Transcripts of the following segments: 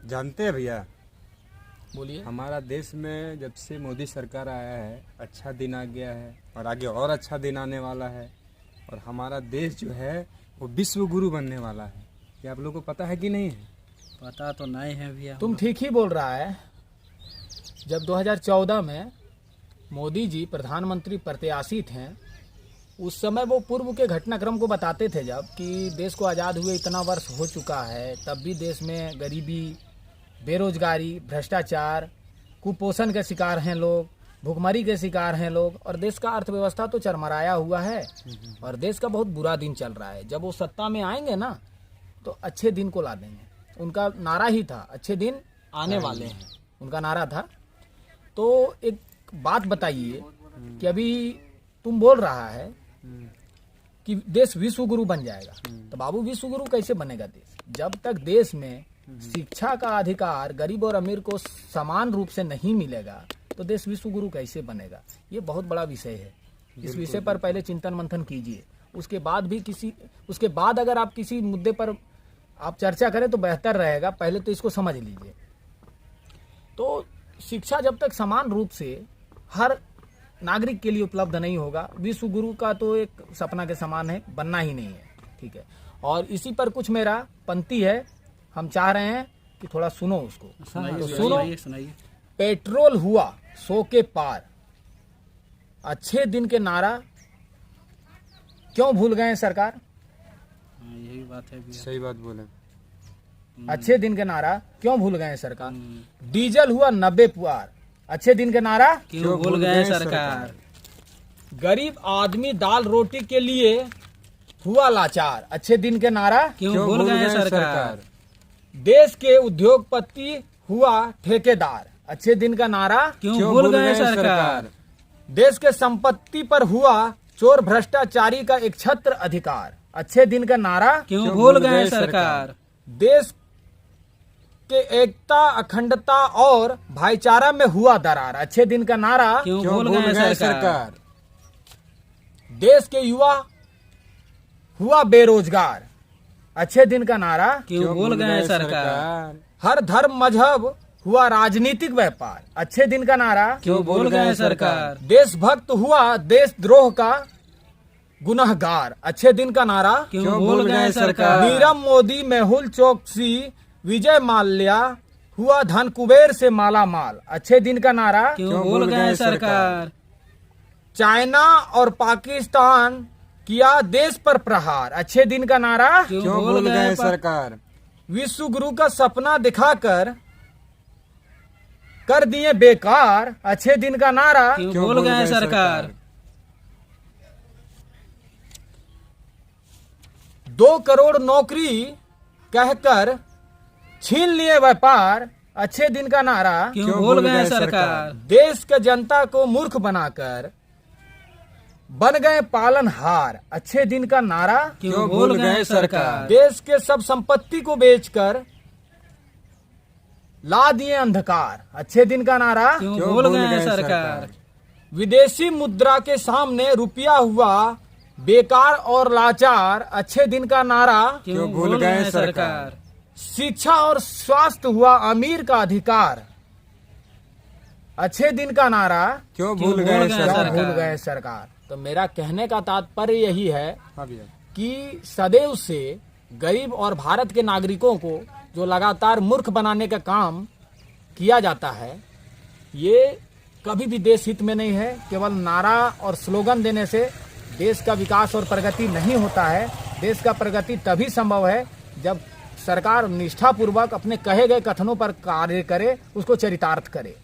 जानते हैं भैया, बोलिए। हमारा देश में जब से मोदी सरकार आया है अच्छा दिन आ गया है और आगे और अच्छा दिन आने वाला है और हमारा देश जो है वो विश्व गुरु बनने वाला है। क्या आप लोगों को पता है कि नहीं है? पता तो नहीं है भैया। तुम ठीक ही बोल रहा है। जब 2014 में मोदी जी प्रधानमंत्री प्रत्याशी थे, उस समय वो पूर्व के घटनाक्रम को बताते थे, जब कि देश को आज़ाद हुए इतना वर्ष हो चुका है, तब भी देश में गरीबी, बेरोजगारी, भ्रष्टाचार, कुपोषण के शिकार हैं लोग, भुखमरी के शिकार हैं लोग, और देश का अर्थव्यवस्था तो चरमराया हुआ है और देश का बहुत बुरा दिन चल रहा है। जब वो सत्ता में आएंगे ना तो अच्छे दिन को ला देंगे। उनका नारा ही था, अच्छे दिन आने वाले हैं, उनका नारा था। तो एक बात बताइए कि अभी तुम बोल रहा है कि देश विश्व गुरु बन जाएगा, तो बाबू विश्व गुरु कैसे बनेगा देश? जब तक देश में शिक्षा का अधिकार गरीब और अमीर को समान रूप से नहीं मिलेगा तो देश विश्व गुरु कैसे बनेगा? ये बहुत बड़ा विषय है। इस विषय पर पहले चिंतन मंथन कीजिए, उसके बाद अगर आप किसी मुद्दे पर आप चर्चा करें तो बेहतर रहेगा। पहले तो इसको समझ लीजिए। तो शिक्षा जब तक समान रूप से हर नागरिक के लिए उपलब्ध नहीं होगा, विश्व गुरु का तो एक सपना के समान है, बनना ही नहीं है। ठीक है, और इसी पर कुछ मेरा पंक्ति है, हम चाह रहे हैं कि थोड़ा सुनो उसको। तो सुनो। पेट्रोल हुआ 100 के पार, अच्छे दिन के नारा क्यों भूल गए सरकार? यही बात है भैया। सही बात बोले। अच्छे दिन के नारा क्यों भूल गए सरकार? डीजल हुआ 90 पुआर, अच्छे दिन के नारा क्यों भूल गए सरकार? गरीब आदमी दाल रोटी के लिए हुआ लाचार, अच्छे दिन के नारा क्यों भूल गए सरकार? देश के उद्योगपति हुआ ठेकेदार, अच्छे दिन का नारा क्यों भूल गए सरकार? देश के संपत्ति पर हुआ चोर भ्रष्टाचारी का एक छत्र अधिकार, अच्छे दिन का नारा क्यों भूल गए सरकार? देश के एकता, अखंडता और भाईचारा में हुआ दरार, अच्छे दिन का नारा क्यों भूल गए सरकार? देश के युवा हुआ बेरोजगार, अच्छे दिन का नारा क्यों भूल गए सरकार? हर धर्म मजहब हुआ राजनीतिक व्यापार, अच्छे दिन का नारा क्यों भूल गए सरकार? देशभक्त हुआ देशद्रोह का गुनहगार, अच्छे दिन का नारा क्यों भूल गए सरकार? नीरव मोदी, मेहुल चोकसी, विजय माल्या हुआ धन कुबेर से माला माल, अच्छे दिन का नारा क्यों भूल गए सरकार? चाइना और पाकिस्तान किया देश पर प्रहार, अच्छे दिन का नारा क्यों भूल गए सरकार? विश्व गुरु का सपना दिखाकर कर दिए बेकार, अच्छे दिन का नारा क्यों भूल गए सरकार? 2 करोड़ नौकरी कहकर छीन लिए व्यापार, अच्छे दिन का नारा क्यों भूल गए सरकार? देश के जनता को मूर्ख बनाकर बन गए पालनहार, अच्छे दिन का नारा क्यों भूल गए सरकार? देश के सब संपत्ति को बेचकर ला दिए अंधकार, अच्छे दिन का नारा क्यों भूल गए सरकार? विदेशी मुद्रा के सामने रुपया हुआ बेकार और लाचार, अच्छे दिन का नारा क्यों भूल गए सरकार? शिक्षा और स्वास्थ्य हुआ अमीर का अधिकार, अच्छे दिन का नारा क्यों भूल गए सरकार? तो मेरा कहने का तात्पर्य यही है हाँ भैया, कि सदैव से गरीब और भारत के नागरिकों को जो लगातार मूर्ख बनाने का काम किया जाता है, ये कभी भी देश हित में नहीं है। केवल नारा और स्लोगन देने से देश का विकास और प्रगति नहीं होता है। देश का प्रगति तभी संभव है जब सरकार निष्ठापूर्वक अपने कहे गए कथनों पर कार्य करे, उसको चरितार्थ करे।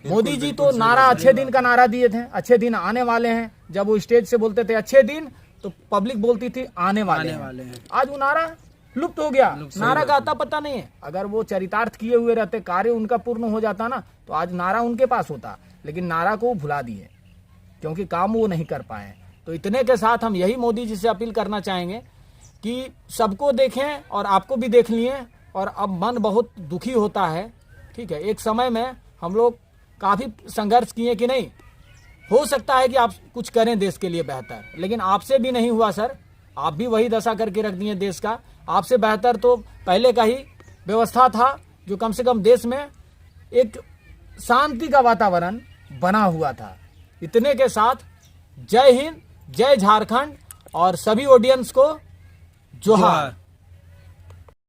मोदी जी तो नारा अच्छे दिन का नारा दिए थे, अच्छे दिन आने वाले हैं। जब वो स्टेज से बोलते थे अच्छे दिन, तो पब्लिक बोलती थी आने वाले हैं। आज वो नारा लुप्त हो गया, नारा का आता पता नहीं है। अगर वो चरितार्थ किए हुए रहते, कार्य उनका पूर्ण हो जाता ना, तो आज नारा उनके पास होता, लेकिन नारा को भुला दिए क्योंकि काम वो नहीं कर पाए। तो इतने के साथ हम यही मोदी जी से अपील करना चाहेंगे कि सबको देखें और आपको भी देख लिए। और अब मन बहुत दुखी होता है। ठीक है, एक समय में हम लोग काफी संघर्ष किए कि नहीं, हो सकता है कि आप कुछ करें देश के लिए बेहतर, लेकिन आपसे भी नहीं हुआ सर। आप भी वही दशा करके रख दिए देश का। आपसे बेहतर तो पहले का ही व्यवस्था था जो कम से कम देश में एक शांति का वातावरण बना हुआ था। इतने के साथ जय हिंद, जय झारखंड और सभी ऑडियंस को जोहार।